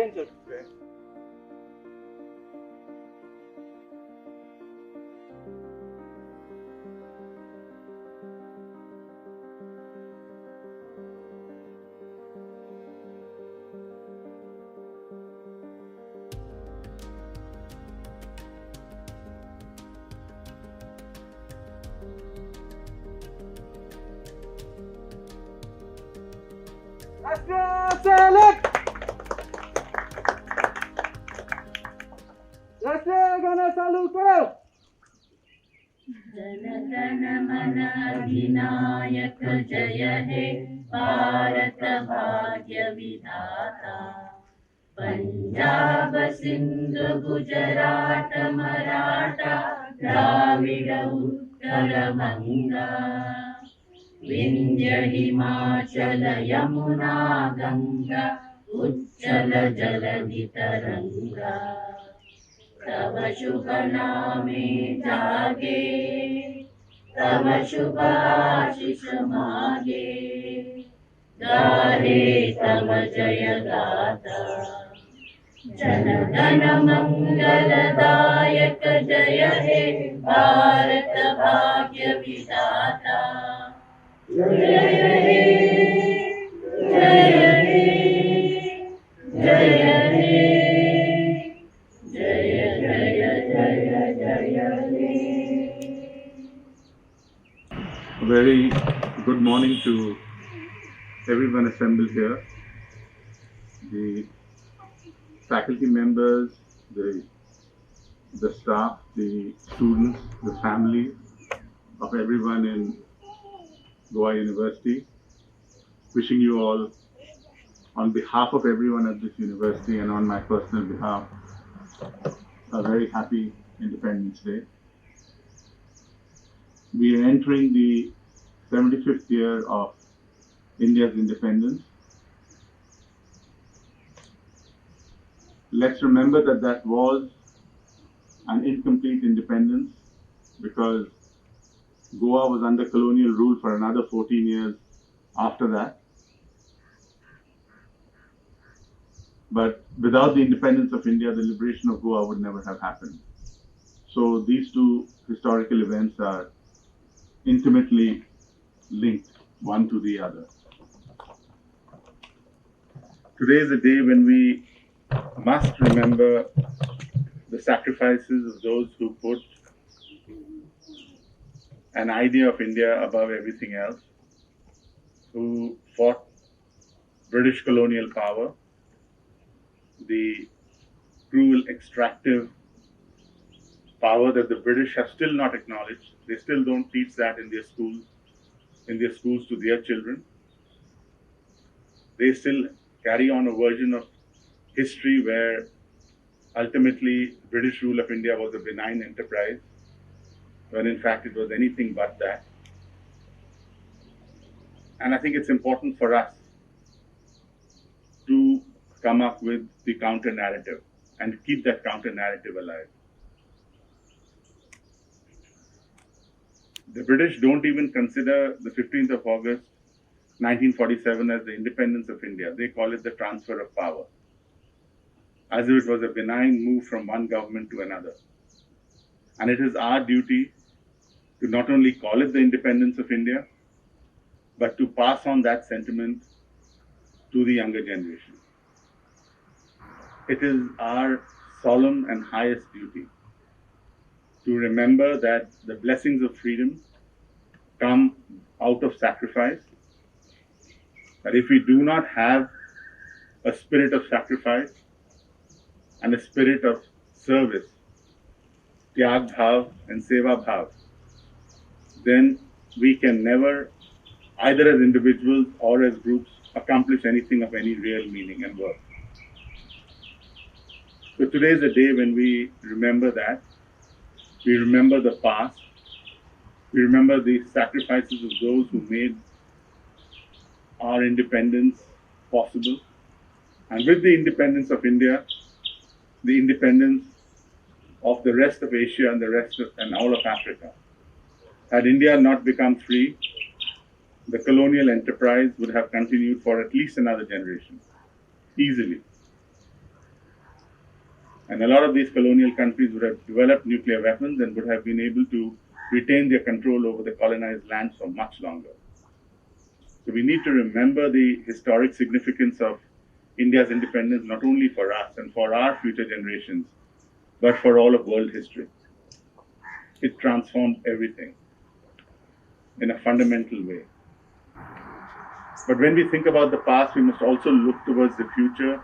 danger. Okay. Select! Raष्ट्रीय गाणं चालू करो. जनगण मन अधिनायक जय हे भारत भाग्य विधाता. पंजाब सिंध गुजरात मराठा द्राविड उत्कल बंगा. विंध्य हिमाचल यमुना गंगा उच्चल जलधि तरंगा. तव शुभ नामे जागे तव शुभ आशीष मागे. गाहे तव जय गाथा. जन गण मंगलदायक जय हे भारत भाग्य विधाता. जय हे जय हे जय हे जय जय जय जय हे. A very good morning to everyone assembled here. The faculty members, the staff, the students, the families of everyone in Goa University. Wishing you all, on behalf of everyone at this university and on my personal behalf, a very happy Independence Day. We are entering the 75th year of India's independence. Let's remember that that was an incomplete independence because Goa was under colonial rule for another 14 years after that. But without the independence of India, the liberation of Goa would never have happened. So these two historical events are intimately linked one to the other. Today is a day when we must remember the sacrifices of those who put an idea of India above everything else, who fought British colonial power, the cruel extractive power that the British have still not acknowledged. They still don't teach that in their schools to their children. They still carry on a version of history where ultimately British rule of India was a benign enterprise, when in fact it was anything but that. And I think it's important for us to come up with the counter narrative and keep that counter narrative alive. The British don't even consider the 15th of August 1947 as the independence of India. They call it the transfer of power, as if it was a benign move from one government to another. And it is our duty to not only call it the independence of India, but to pass on that sentiment to the younger generation. It is our solemn and highest duty to remember that the blessings of freedom come out of sacrifice. That if we do not have a spirit of sacrifice and a spirit of service, tyag bhav and seva bhav, then we can never, either as individuals or as groups, accomplish anything of any real meaning and worth. So today is a day when we remember that. We remember the past. We remember the sacrifices of those who made our independence possible. And with the independence of India, the independence of the rest of Asia and all of Africa. Had India not become free, the colonial enterprise would have continued for at least another generation, easily. And a lot of these colonial countries would have developed nuclear weapons and would have been able to retain their control over the colonized lands for much longer. So we need to remember the historic significance of India's independence, not only for us and for our future generations, but for all of world history. It transformed everything in a fundamental way. But when we think about the past, we must also look towards the future.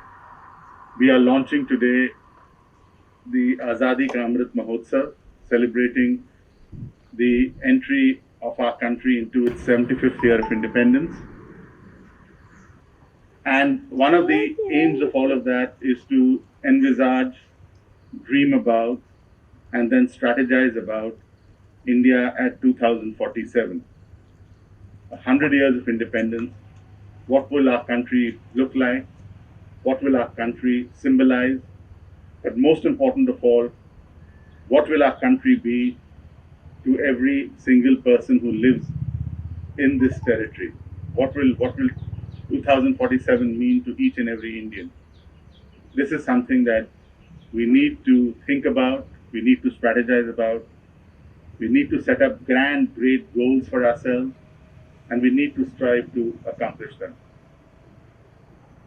We are launching today the Azadi Ka Amrit Mahotsav, celebrating the entry of our country into its 75th year of independence. And one of the aims of all of that is to envisage, dream about, and then strategize about India at 2047. 100 years of independence. What will our country look like? What will our country symbolize? But most important of all, what will our country be to every single person who lives in this territory? What will 2047 mean to each and every Indian? This is something that we need to think about, we need to strategize about, we need to set up grand, great goals for ourselves, and we need to strive to accomplish them.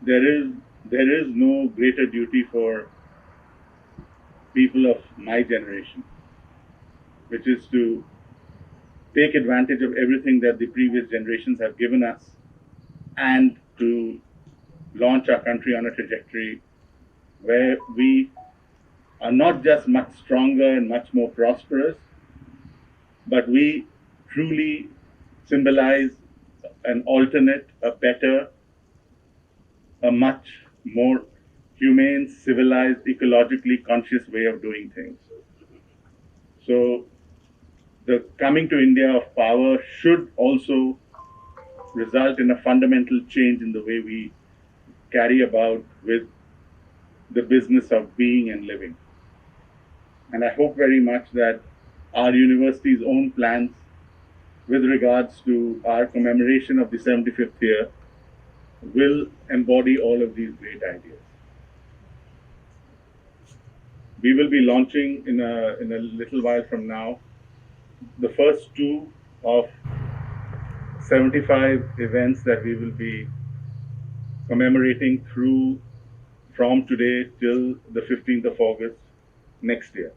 There is no greater duty for people of my generation, which is to take advantage of everything that the previous generations have given us and to launch our country on a trajectory where we are not just much stronger and much more prosperous, but we truly symbolize an alternate, a better, a much more humane, civilized, ecologically conscious way of doing things. So the coming to India of power should also result in a fundamental change in the way we carry about with the business of being and living. And I hope very much that our university's own plans with regards to our commemoration of the 75th year will embody all of these great ideas. We will be launching in a little while from now the first two of 75 events that we will be commemorating from today till the 15th of August next year.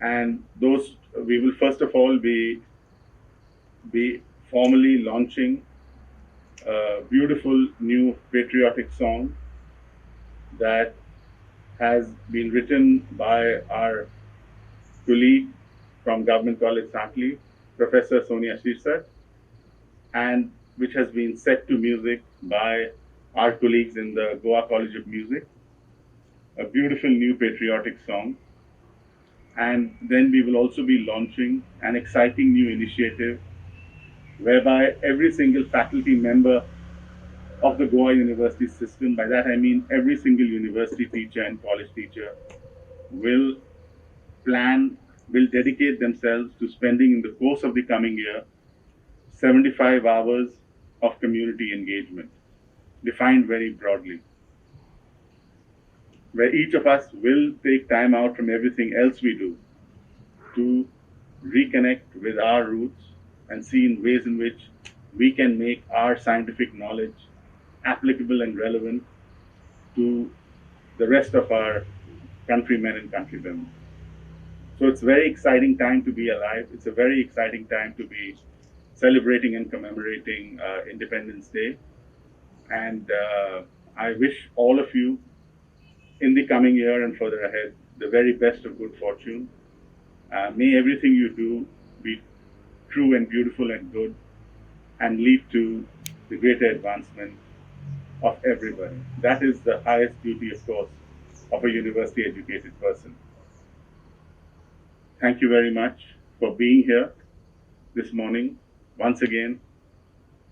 And those, we will first of all be formally launching a beautiful new patriotic song that has been written by our colleague from Government College Santli, Professor Sonia Shirsak, and which has been set to music by our colleagues in the Goa College of Music. A beautiful new patriotic song. And then we will also be launching an exciting new initiative whereby every single faculty member of the Goa University system, by that I mean every single university teacher and college teacher, will dedicate themselves to spending in the course of the coming year 75 hours of community engagement, defined very broadly, where each of us will take time out from everything else we do to reconnect with our roots and see in ways in which we can make our scientific knowledge applicable and relevant to the rest of our countrymen and countrywomen. So it's a very exciting time to be alive. It's a very exciting time to be celebrating and commemorating Independence Day. And I wish all of you in the coming year and further ahead the very best of good fortune. May everything you do be true and beautiful and good and lead to the greater advancement of everybody. That is the highest duty, of course, of a university educated person. Thank you very much for being here this morning. Once again,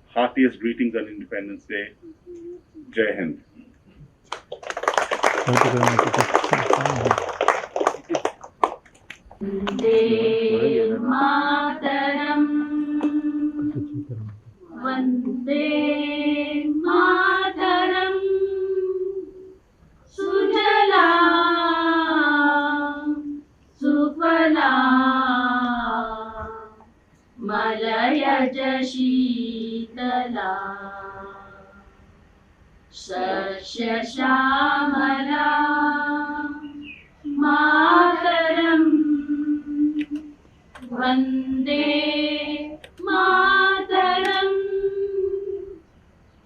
heartiest greetings on Independence Day. Jai Hind. Thank you very much. Vande Mataram, Vande Mataram, Sujala सहज शीतला शस्य श्यामला मातरम् वन्दे मातरम्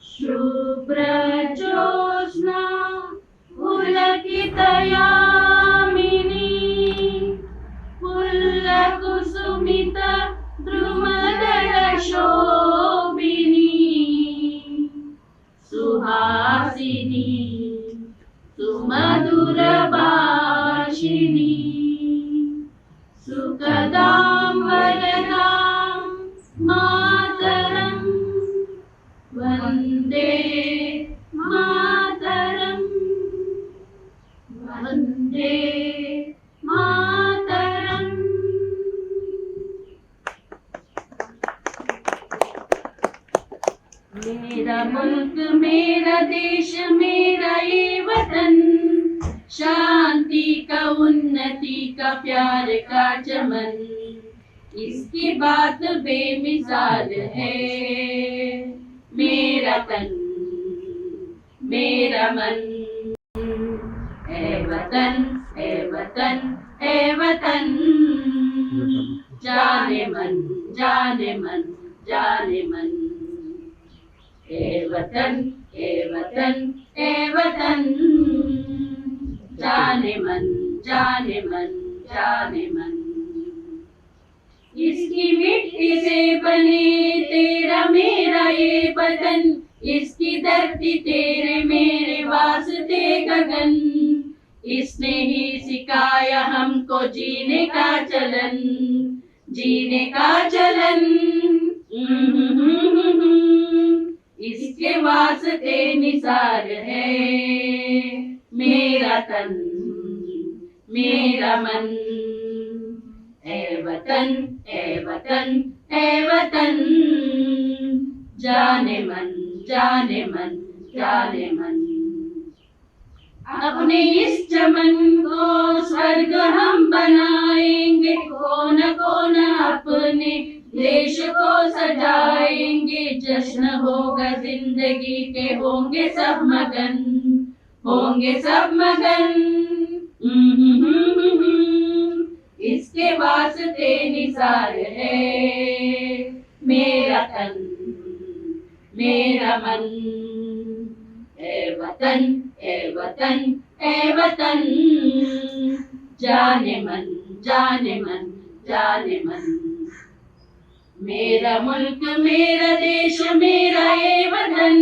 शुभ्रज्योत्स्ना पुलकितयामिनी पुल्लकुसुमित द्रुमदलशोभिनी सुहासिनी सुमधुरभाषिणी सुखदां वरदां मातरम् वन्दे मातरम् वन्दे मातरम्। मेरा मुल्क मेरा देश मेरा ये वतन शांति का उन्नति का प्यार का चमन इसकी बात बेमिसाल है। मेरा तन मेरा मन ए वतन ए वतन ए वतन जाने मन जाने मन जाने मन ए वतन ए वतन ए वतन जाने मन जाने मन जाने मन। इसकी मिट्टी से बने तेरा मेरा ये बदन इसकी धरती तेरे मेरे वास्ते गगन इसने ही सिखाया हमको जीने का चलन जीने का चलन। इसके वास्ते निसार है मेरा तन मेरा मन ए वतन ए वतन ए वतन जाने मन जाने मन जाने मन। अपने इस चमन को स्वर्ग हम बनाएंगे कोन कोन अपने देश को सजाएंगे जश्न होगा जिंदगी के होंगे सब मगन इसके वास्ते निसार है मेरा तन मेरा मन ए वतन ए वतन ए वतन जाने मन जाने मन जाने मन। मेरा मुल्क मेरा देश मेरा ये वतन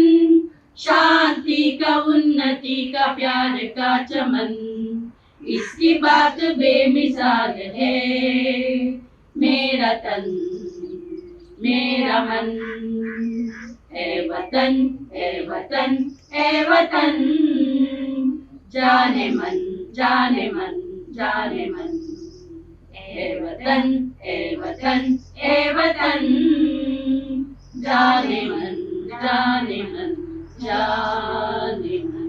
शांति का उन्नति का प्यार का चमन इसकी बात बेमिसाल है मेरा तन मेरा मन ए वतन ए वतन ए वतन जाने मन जाने मन जाने मन ए वतन ए वतन ए वतन जाने मन जाने मन जाने मन।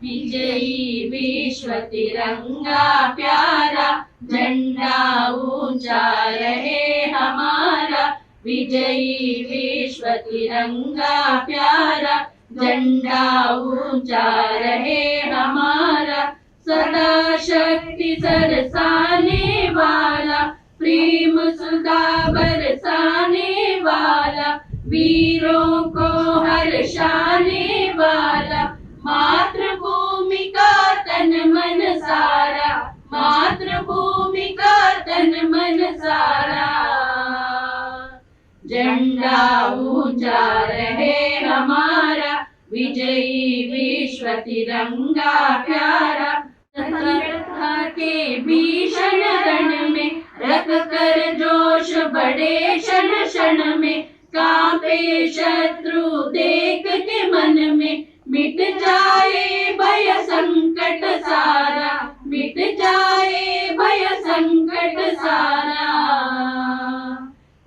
विजयी विश्व तिरंगा प्यारा झंडा ऊंचा रहे हमारा विजयी विश्व तिरंगा प्यारा झंडा ऊंचा रहे हमारा सदा शक्ति सरसाने वाला प्रेम सुधा बरसाने वाला वीरों को हर्षाने वाला मातृभूमि का तन मन सारा मातृभूमि का तन मन सारा झंडा ऊंचा रहे हमारा विजयी विश्व तिरंगा प्यारा तथा के भीषण रण में रख कर जोश बड़े क्षण क्षण में कांपे शत्रु देख के मन में मिट जाए भय संकट सारा मिट जाए भय संकट सारा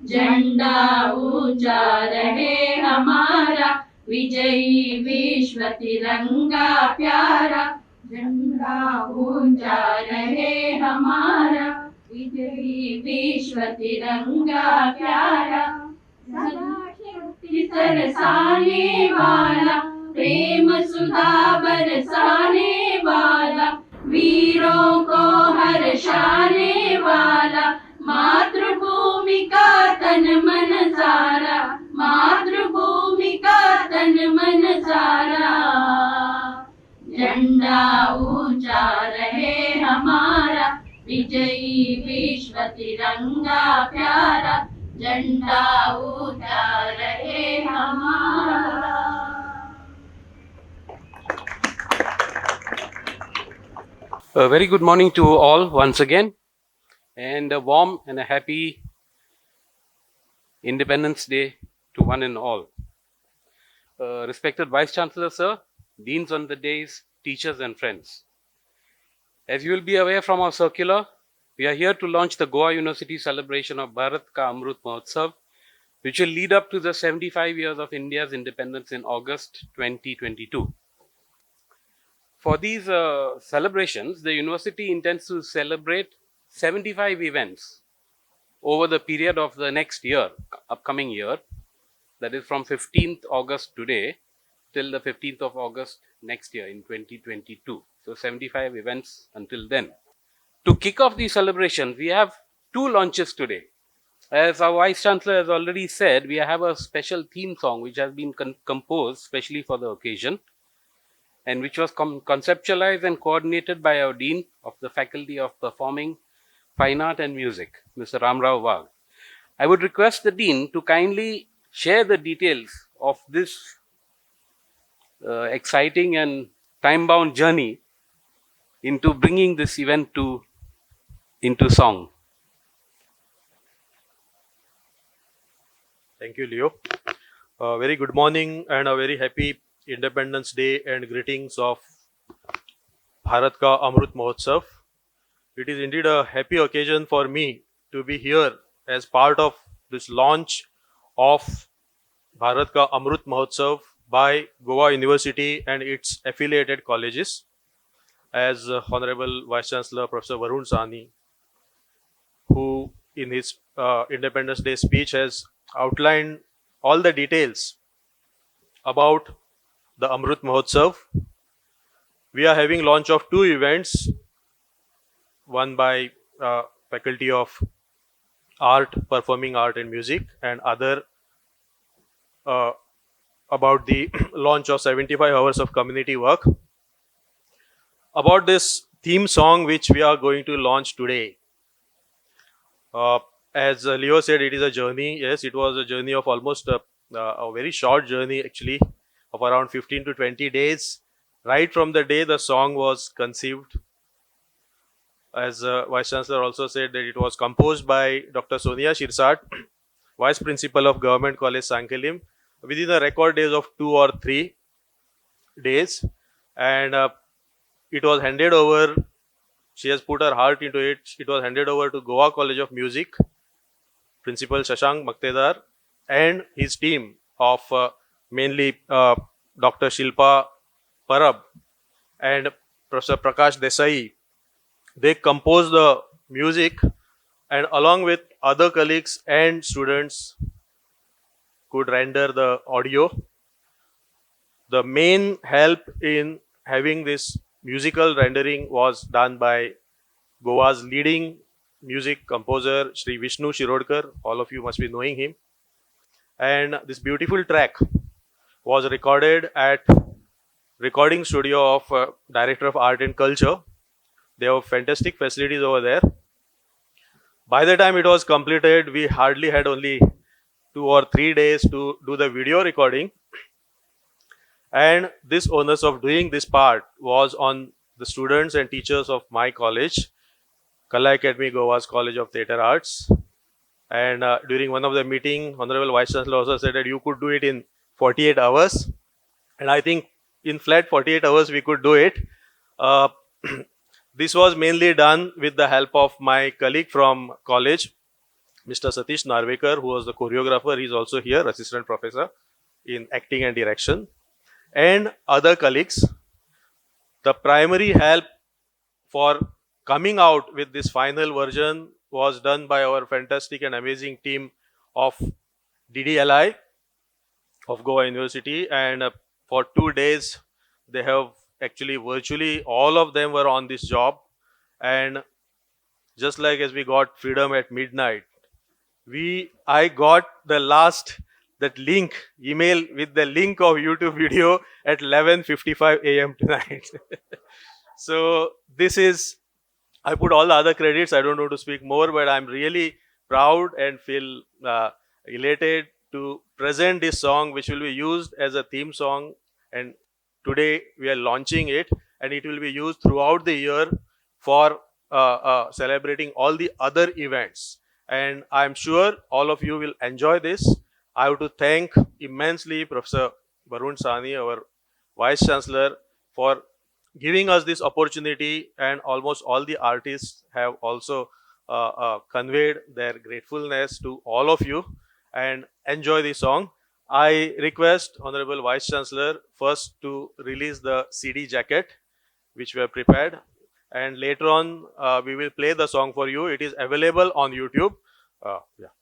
झंडा ऊंचा रहे हमारा विजयी विश्व तिरंगा प्यारा झंडा ऊंचा रहे हमारा, विजयी विश्व तिरंगा प्यारा, सदा शक्ति सरसाने वाला, प्रेम सुधा बरसाने वाला, वीरों को हर्षाने वाला, मातृभूमि का तन मन सारा, मातृभूमि का तन मन सारा। झंडा ऊंचा रहे हमारा, विजयी विश्व तिरंगा प्यारा, झंडा ऊंचा रहे हमारा। A very good morning to all once again, and a warm and a happy Independence Day to one and all. Respected Vice Chancellor Sir, Deans on the days, teachers and friends. As you will be aware from our circular, we are here to launch the Goa University celebration of Bharat Ka Amrut Mahotsav, which will lead up to the 75 years of India's independence in August 2022. For these celebrations, the university intends to celebrate 75 events over the period of the next year, upcoming year, that is from 15th August today till the 15th of August next year in 2022. So 75 events until then. To kick off these celebrations, we have two launches today. As our Vice Chancellor has already said, we have a special theme song which has been composed specially for the occasion, and which was conceptualized and coordinated by our Dean of the Faculty of Performing, Fine Art and Music, Mr. Ramrao Wagh. I would request the Dean to kindly share the details of this exciting and time-bound journey into bringing this event into song. Thank you, Leo. Very good morning and a very happy Independence Day and greetings of Bharat Ka Amrut Mahotsav. It is indeed a happy occasion for me to be here as part of this launch of Bharat Ka Amrut Mahotsav by Goa University and its affiliated colleges. As Honorable Vice Chancellor Professor Varun Sahni, who in his Independence Day speech has outlined all the details about the Amrut Mahotsav. We are having launch of two events, one by Faculty of Art, Performing Art and Music, and other about the launch of 75 hours of community work. About this theme song which we are going to launch today. As Leo said, it is a journey. Yes, it was a journey of almost a very short journey actually, of around 15 to 20 days, right from the day the song was conceived. As Vice Chancellor also said, that it was composed by Dr. Sonia Shirsat, Vice Principal of Government College Sankelim, within the record days of 2 or 3 days. And it was handed over, she has put her heart into it. It was handed over to Goa College of Music, Principal Shashank Maktedar, and his team of mainly Dr. Shilpa Parab and Professor Prakash Desai. They composed the music, and along with other colleagues and students could render the audio. The main help in having this musical rendering was done by Goa's leading music composer, Sri Vishnu Shirodkar. All of you must be knowing him. And this beautiful track was recorded at recording studio of Director of Art and Culture. They have fantastic facilities over there. By the time it was completed, we hardly had only 2 or 3 days to do the video recording. And this onus of doing this part was on the students and teachers of my college, Kala Academy Goa's College of Theatre Arts. And during one of the meeting, Honorable Vice Chancellor also said that you could do it in 48 hours. And I think in flat 48 hours we could do it. This was mainly done with the help of my colleague from college, Mr. Satish Narvekar, who was the choreographer. He's also here, assistant professor in acting and direction, and other colleagues. The primary help for coming out with this final version was done by our fantastic and amazing team of DDLI of Goa University, and for 2 days they have actually virtually all of them were on this job. And just like as we got freedom at midnight, I got the last that link email with the link of YouTube video at 11:55 a.m. tonight. So this is, I put all the other credits. I don't know to speak more, but I'm really proud and feel elated to present this song, which will be used as a theme song. And today we are launching it, and it will be used throughout the year for celebrating all the other events. And I'm sure all of you will enjoy this. I have to thank immensely Professor Varun Sani, our Vice Chancellor, for giving us this opportunity, and almost all the artists have also conveyed their gratefulness to all of you, and enjoy the song. I request Honorable Vice Chancellor first to release the CD jacket which we have prepared, and later on we will play the song for you. It is available on YouTube. Yeah.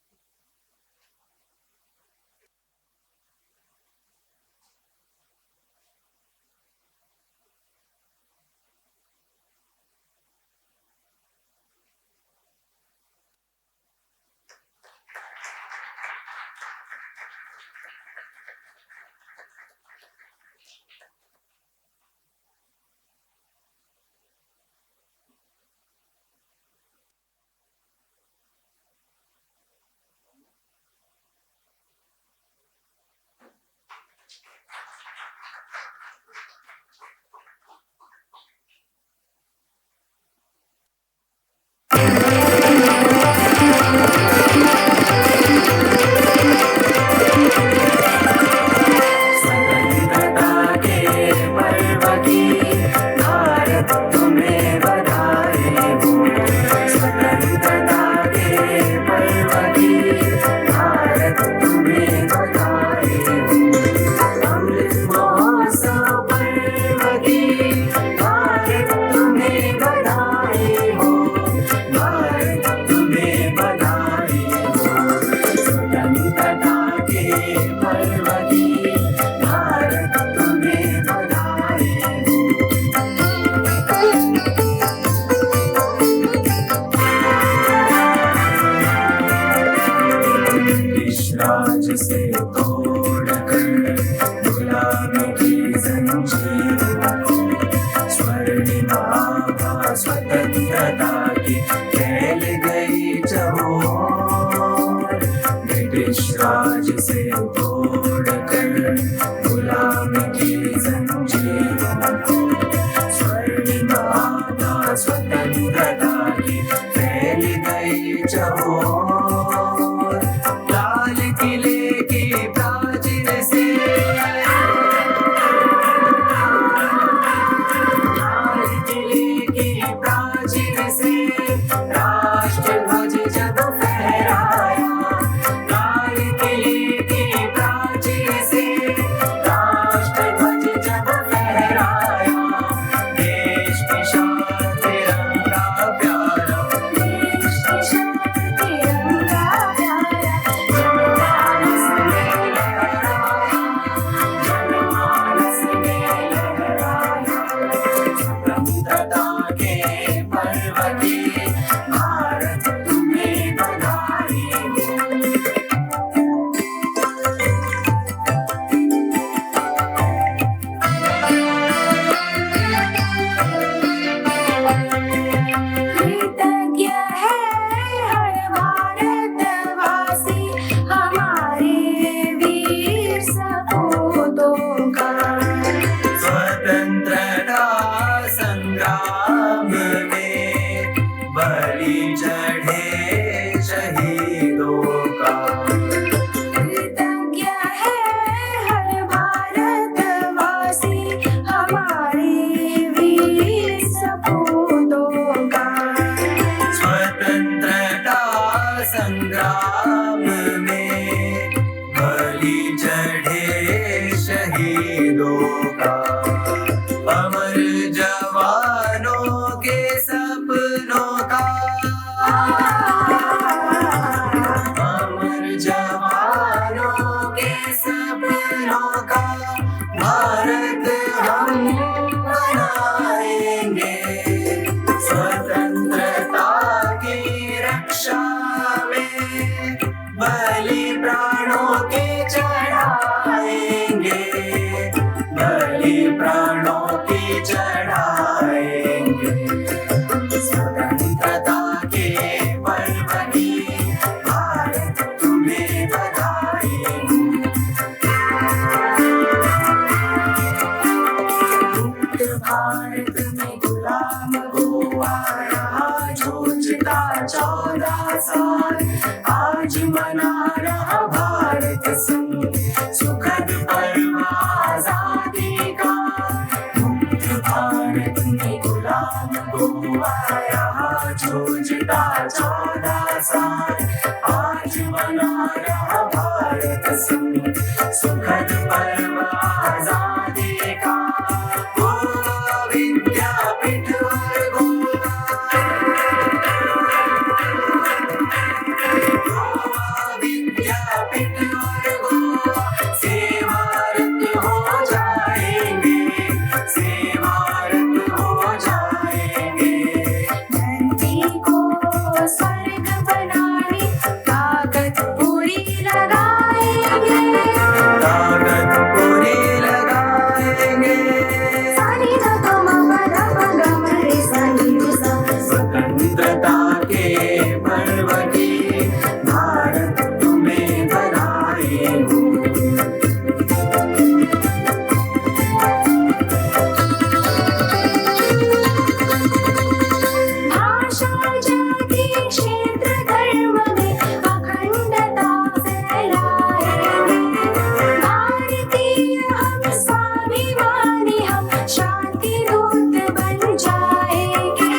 जूझता 14 साल, आज मना रहा भारत संग सुखद पर्व आजादी का। मुक्त भारत में गुलाम गोवा रहा जूझता 14 साल, आज मना रहा भारत संग सुखद पर्व आजादी का। गोवा विद्यापीठ और गोवा विद्यापीठ और गोवा सेवारत हो जाएंगे, सेवारत हो जाएंगे। धरती को स्वर्ग बनाने ताकत पूरी लगाएंगे, ताकत पूरी लगाएंगे। सानी धा प म प ध प ग म रे सा नी रे सा। स्वतंत्रता के पर्व की भारत तुम्हें बधाई हो। भाषा जाति क्षेत्र धर्म में अखंडता फैलाएंगे। भारतीय हम स्वाभिमानी हम शांति दूत बन जाएंगे।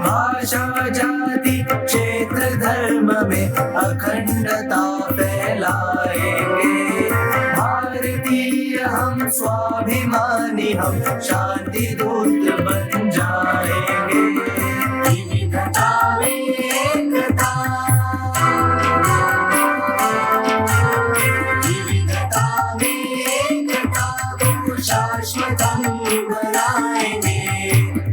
भाषा जाति क्षेत्र धर्म में अखंडता फैलाएंगे। भारतीय हम स्वाभिमानी हम शांति दूत बन जाएंगे। विविधता में एकता, विविधता में एकता को शाश्वत बनाएंगे।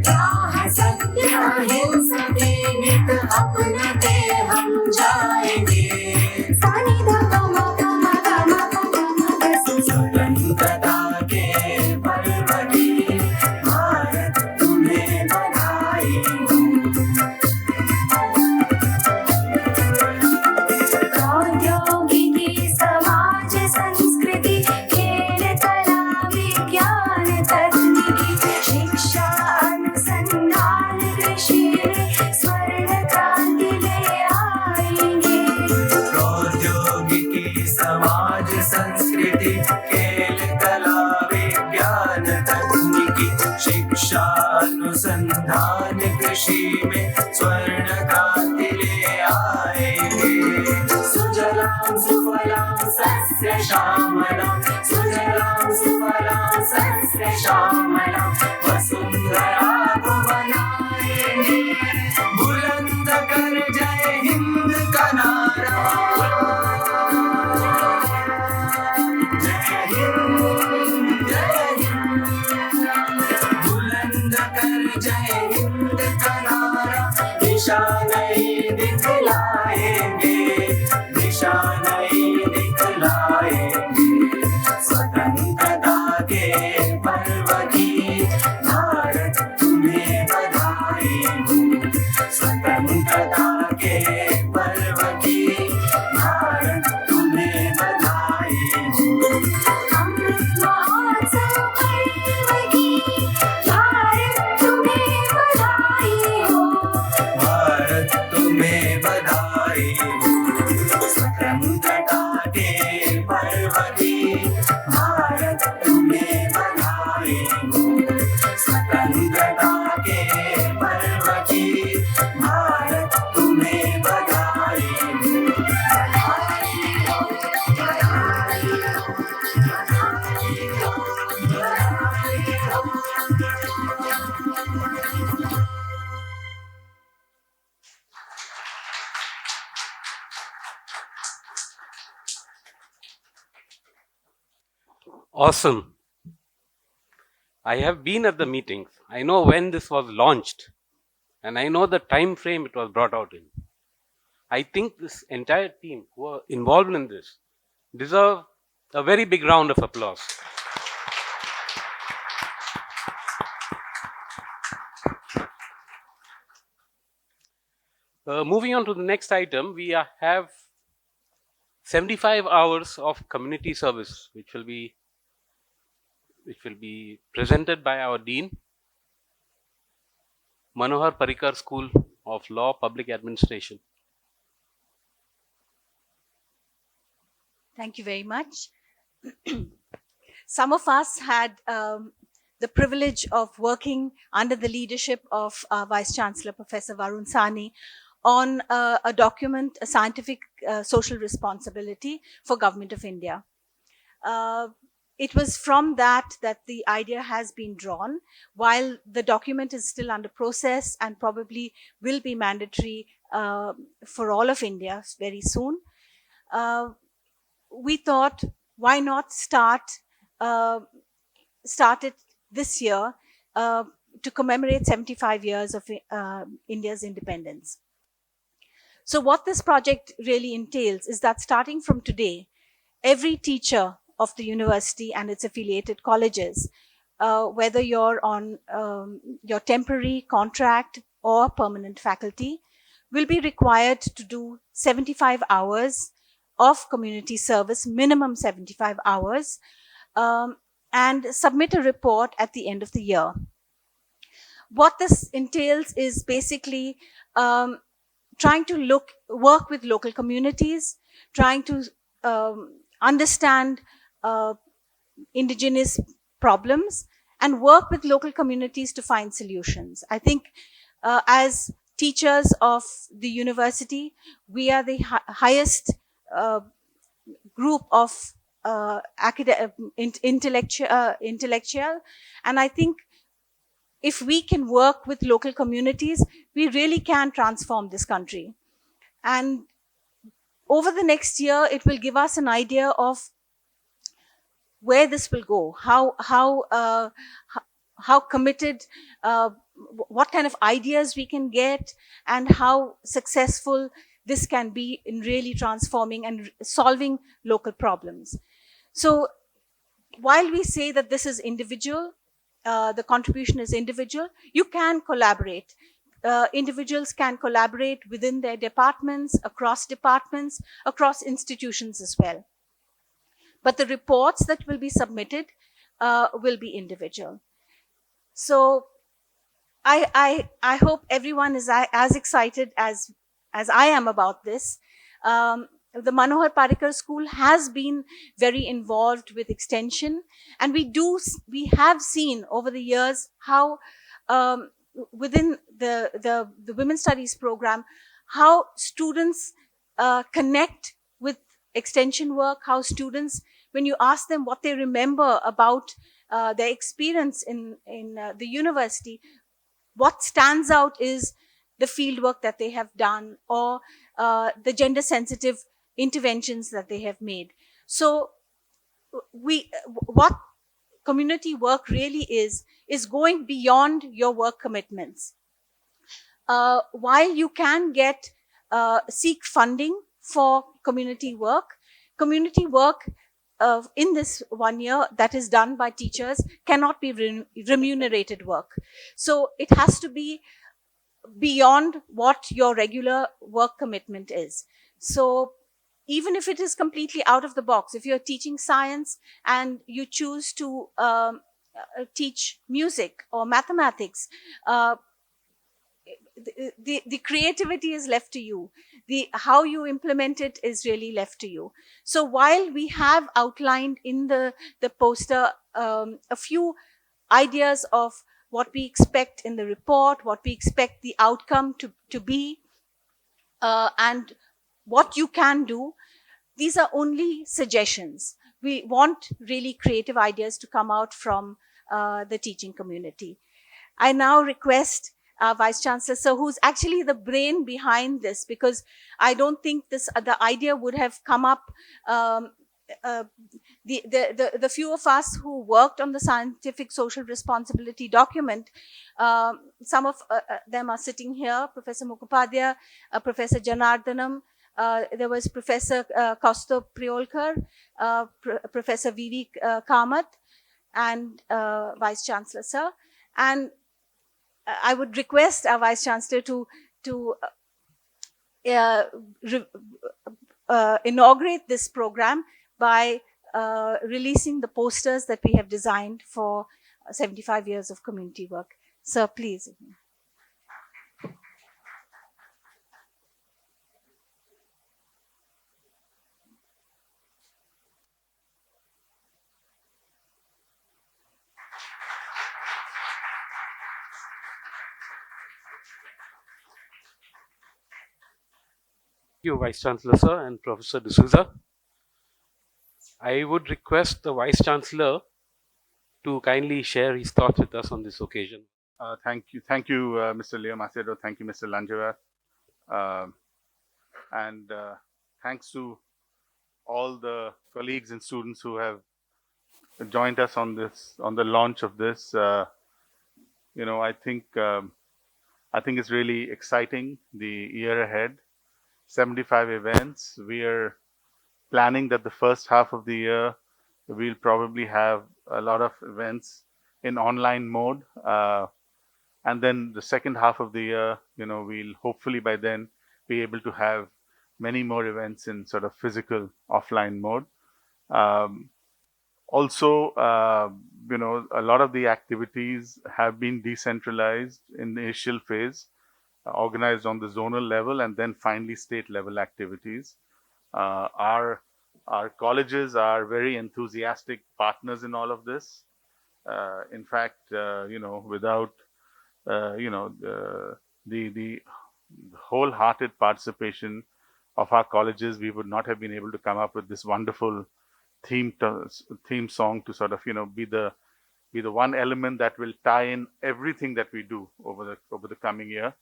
राह सत्य अहिंसा के नित अपनाते हम जाएंगे। सानी धा प म प म ग म प ग म ग स। स्वतंत्रता के पर्व की भारत तुम्हें बधाई हो। प्रौद्योगिकी समाज संस्कृति खेल कला विज्ञान तकनीकी शिक्षा अनुसंधान कृषि में स्वर्ण क्रांति ले आएंगे। प्रौद्योगिकी समाज संस्कृति खेल कला विज्ञान तकनीकी शिक्षा अनुसंधान कृषि में स्वर्ण क्रांति ले आएंगे। सुजलाम सुफलाम सस्य श्यामलाम, सुजलाम सुफलाम सस्य श्यामलाम वसुंधरा को बनाएंगे। बुलंद कर जय हिंद का नारा, जय हिंद जय हिंद। बुलंद कर जय हिंद का नारा, दिशा नई दिखलाएंगे, दिशा नई दिखलाएंगे। स्वतंत्रता के पर्व की भारत तुम्हें बधाई हो। स्वतंत्रता के पर्व की भारत तुम्हें बधाई हो। अमृत महोत्सव पर्व की भारत तुम्हें बधाई हो, भारत तुम्हें बधाई हो। स्वतंत्रता के पर्व की भारत तुम्हें बधाई हो। स्वतंत्रता के पर्व की भारत तुम्हें बधाई हो। बधाई हो, बधाई हो, बधाई हो, बधाई हो। Awesome. I have been at the meetings. I know when this was launched and I know the time frame it was brought out in. I think this entire team who are involved in this deserve a very big round of applause. Moving on to the next item, we have 75 hours of community service, which will be presented by our Dean, Manohar Parikar School of Law Public Administration. Thank you very much. Some of us had the privilege of working under the leadership of our Vice Chancellor, Professor Varun Sani, on a document, a scientific social responsibility for Government of India. It was from that the idea has been drawn. While the document is still under process and probably will be mandatory for all of India very soon, we thought, why not start it this year to commemorate 75 years of India's independence. So what this project really entails is that starting from today, every teacher of the university and its affiliated colleges, whether you're on your temporary contract or permanent faculty, will be required to do 75 hours of community service, minimum 75 hours, and submit a report at the end of the year. What this entails is basically trying to work with local communities, trying to understand indigenous problems and work with local communities to find solutions. I think as teachers of the university, we are the highest group of intellectual, and I think if we can work with local communities, we really can transform this country. And over the next year, it will give us an idea of where this will go, how committed, what kind of ideas we can get, and how successful this can be in really transforming and solving local problems. So while we say that this is individual, the contribution is individual, you can collaborate. Individuals can collaborate within their departments, across institutions as well. But the reports that will be submitted will be individual. So I hope everyone is as excited as I am about this. The Manohar Parrikar School has been very involved with extension, and we have seen over the years how within the Women's Studies program, how students connect with extension work, how students, when you ask them what they remember about their experience in the university, what stands out is the field work that they have done, or the gender sensitive interventions that they have made. So what community work really is going beyond your work commitments. While you can seek funding for community work in this 1 year that is done by teachers cannot be remunerated work. So it has to be beyond what your regular work commitment is. So even if it is completely out of the box, if you're teaching science and you choose to teach music or mathematics, the creativity is left to you. How you implement it is really left to you. So while we have outlined in the poster a few ideas of what we expect in the report, what we expect the outcome to be, and what you can do, these are only suggestions. We want really creative ideas to come out from the teaching community. I now request our Vice Chancellor, sir, who's actually the brain behind this, because I don't think the idea would have come up. The few of us who worked on the scientific social responsibility document, some of them are sitting here, Professor Mukhopadhyay, Professor Janardhanam, there was Professor Kaustubh Priolkar, Professor V.V. Kamath, and Vice Chancellor, sir. And I would request our Vice Chancellor to inaugurate this program by releasing the posters that we have designed for 75 years of community work. Sir, please. you, Vice Chancellor Sir and Professor D'Souza. I would request the Vice Chancellor to kindly share his thoughts with us on this occasion. Thank you, Mr. Leo Macedo. Thank you, Mr. Lanjava. Um and thanks to all the colleagues and students who have joined us on this, on the launch of this. You know, I think it's really exciting, the year ahead. 75 events. We are planning that the first half of the year we'll probably have a lot of events in online mode, and then the second half of the year, you know, we'll hopefully by then be able to have many more events in sort of physical offline mode. Um, Also, you know, a lot of the activities have been decentralized in the initial phase, organized on the zonal level, and then finally state level activities. Uh, our our colleges are very enthusiastic partners in all of this. In fact, you know, without you know the wholehearted participation of our colleges, we would not have been able to come up with this wonderful theme theme song to sort of, you know, be the one element that will tie in everything that we do over the coming year.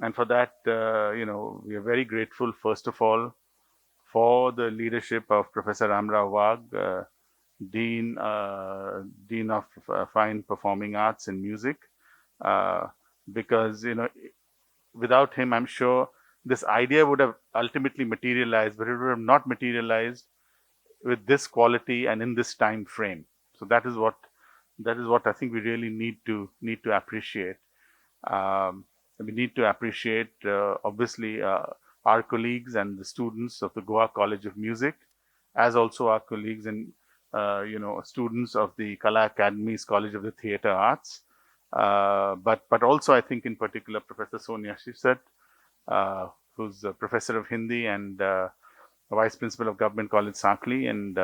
And for that, you know, we are very grateful, first of all, for the leadership of Professor Ramrao Wag, Dean of Fine Performing Arts and Music, uh, because, you know, without him, I'm sure this idea would have ultimately materialized, but it would have not materialized with this quality and in this time frame. So that is what I think we really need to appreciate. We need to appreciate, obviously, our colleagues and the students of the Goa College of Music, as also our colleagues and you know, students of the Kala Academy's College of the Theatre Arts. But also, I think in particular, Professor Sonia Shivsat, who's a professor of Hindi and vice principal of Government College Sakli, and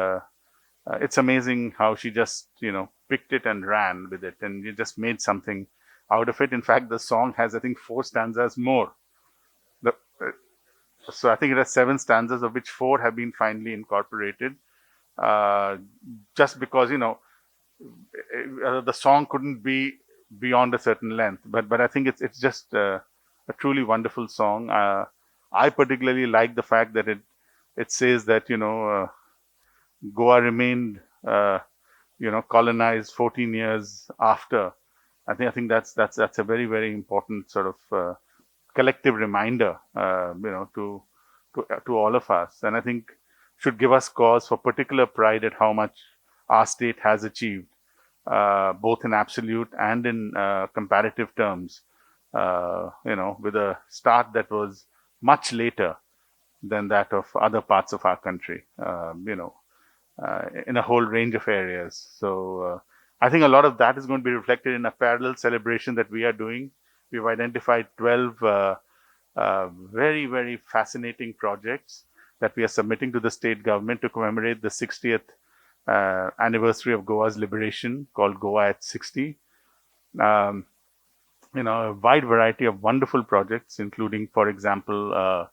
it's amazing how she just, you know, picked it and ran with it, and you just made something out of it. In fact, the song has, I think, 4 stanzas more. The, so I think it has 7 stanzas, of which 4 have been finally incorporated. Just because, you know, the song couldn't be beyond a certain length, but I think it's just a truly wonderful song. I particularly like the fact that it says that, you know, Goa remained, you know, colonized 14 years after. I think that's a very, very important sort of collective reminder, you know, to all of us, and I think should give us cause for particular pride at how much our state has achieved, both in absolute and in comparative terms. You know, with a start that was much later than that of other parts of our country, you know, in a whole range of areas. So I think a lot of that is going to be reflected in a parallel celebration that we are doing. We've identified 12 very, very fascinating projects that we are submitting to the state government to commemorate the 60th anniversary of Goa's liberation, called Goa at 60. You know, a wide variety of wonderful projects, including, for example,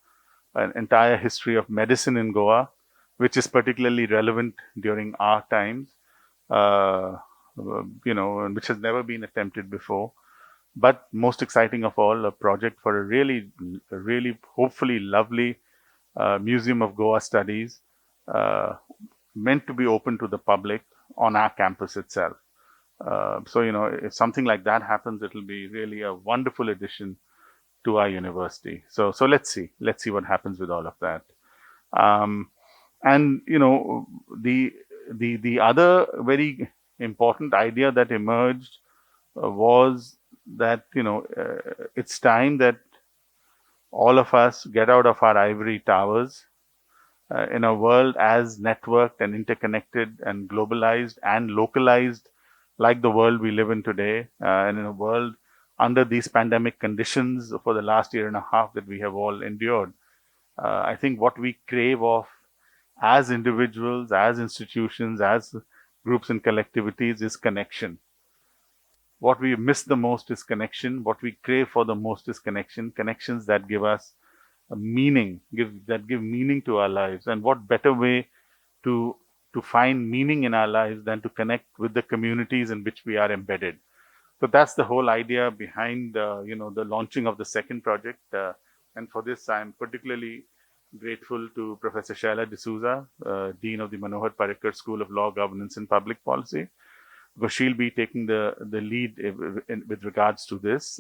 an entire history of medicine in Goa, which is particularly relevant during our times, you know, and which has never been attempted before. But most exciting of all, a project for a really, hopefully lovely Museum of Goa Studies, meant to be open to the public on our campus itself. So, you know, if something like that happens, it'll be really a wonderful addition to our university. So let's see what happens with all of that. And you know, the other very important idea that emerged was that, you know, it's time that all of us get out of our ivory towers in a world as networked and interconnected and globalized and localized like the world we live in today, and in a world under these pandemic conditions for the last year and a half that we have all endured. I think what we crave of as individuals, as institutions, as groups and collectivities is connection. What we miss the most is connection. What we crave for the most is connection. Connections that give us meaning, give meaning to our lives. And what better way to find meaning in our lives than to connect with the communities in which we are embedded. So that's the whole idea behind the launching of the second project. And for this, I'm particularly grateful to Professor Shaila D'Souza, Dean of the Manohar Parrikar School of Law, Governance and Public Policy, because she'll be taking the lead with regards to this.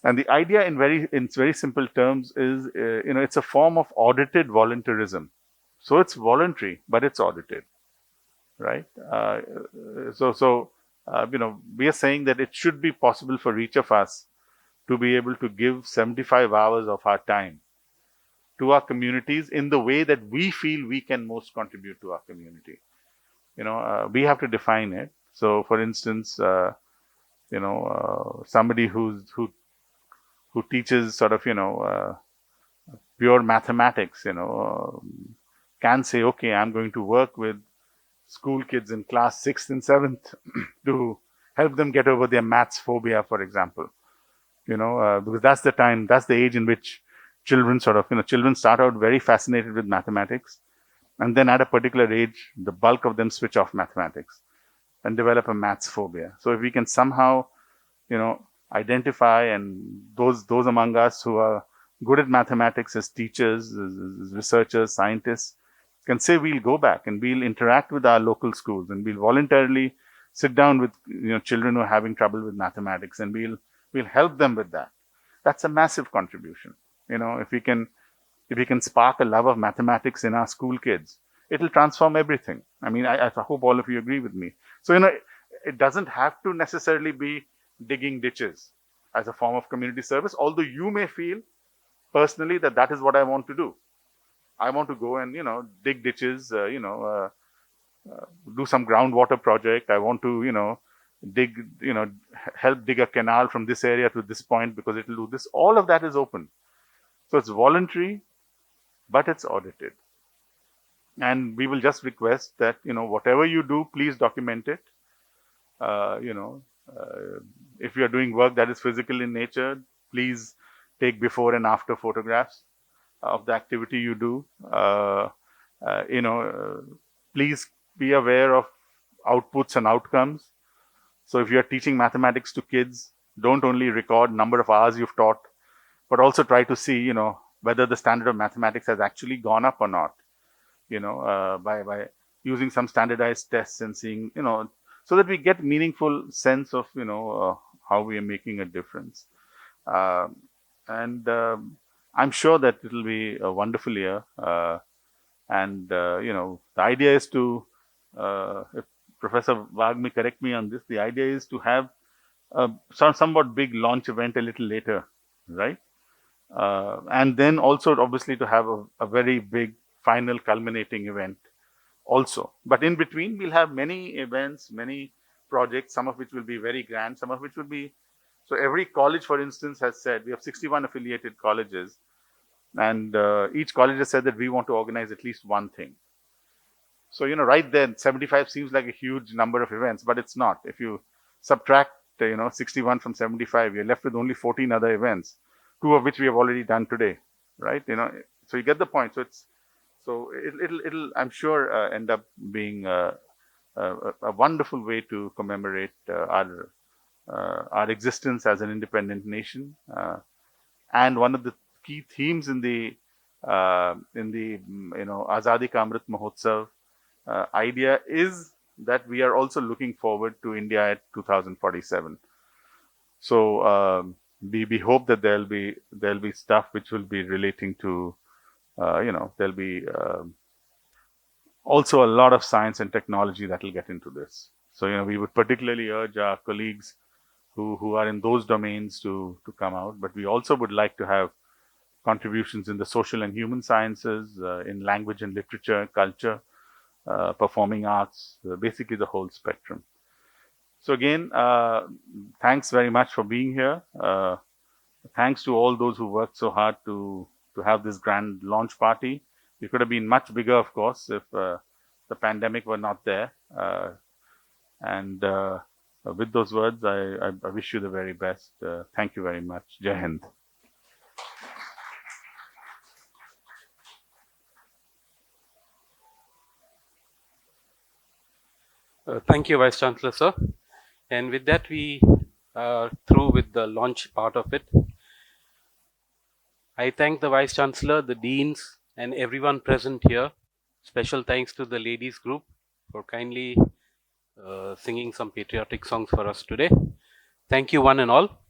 And the idea in very simple terms is, it's a form of audited voluntarism. So it's voluntary, but it's audited, right? We are saying that it should be possible for each of us to be able to give 75 hours of our time to our communities in the way that we feel we can most contribute to our community. We have to define it. So, for instance, somebody who teaches sort of, pure mathematics, can say, okay, I'm going to work with school kids in class 6th and 7th to help them get over their maths phobia, for example. Because that's the age in which children children start out very fascinated with mathematics. And then at a particular age, the bulk of them switch off mathematics and develop a maths phobia. So if we can somehow, identify, and those among us who are good at mathematics as teachers, as researchers, scientists, can say we'll go back and we'll interact with our local schools and we'll voluntarily sit down with children who are having trouble with mathematics, and we'll help them with that. That's a massive contribution. If we can spark a love of mathematics in our school kids, it'll transform everything. I mean, I hope all of you agree with me. So, it doesn't have to necessarily be digging ditches as a form of community service, although you may feel personally that is what I want to do. I want to go and, dig ditches, do some groundwater project. I want to, help dig a canal from this area to this point because it will do this. All of that is open. So it's voluntary, but it's audited. And we will just request that, whatever you do, please document it. If you are doing work that is physical in nature, please take before and after photographs of the activity you do. Please be aware of outputs and outcomes. So if you're teaching mathematics to kids, don't only record number of hours you've taught, but also try to see, whether the standard of mathematics has actually gone up or not, by using some standardized tests and seeing, so that we get meaningful sense of, how we are making a difference. And I'm sure that it'll be a wonderful year. The idea is to, if Professor Wag may correct me on this, the idea is to have a somewhat big launch event a little later, right? And then also obviously to have a very big final culminating event also. But in between, we'll have many events, many projects, some of which will be very grand, some of which will be, so every college, for instance, has said, we have 61 affiliated colleges, and each college has said that we want to organize at least one thing. So, right then, 75 seems like a huge number of events, but it's not. If you subtract, 61 from 75, you're left with only 14 other events, 2 of which we have already done today, right? So you get the point. So it'll I'm sure end up being a wonderful way to commemorate our existence as an independent nation. And one of the key themes in the Azadi Ka Amrit Mahotsav idea is that we are also looking forward to India at 2047. So we hope that there'll be stuff which will be relating to there'll be also a lot of science and technology that will get into this. So we would particularly urge our colleagues who are in those domains to come out, but we also would like to have contributions in the social and human sciences, in language and literature, culture, performing arts, basically the whole spectrum. So again, thanks very much for being here. Thanks to all those who worked so hard to have this grand launch party. It could have been much bigger, of course, if the pandemic were not there. With those words, I wish you the very best. Thank you very much. Jai Hind. Thank you, Vice Chancellor, sir. And with that, we are through with the launch part of it. I thank the Vice Chancellor, the Deans, and everyone present here. Special thanks to the ladies group for kindly singing some patriotic songs for us today. Thank you, one and all.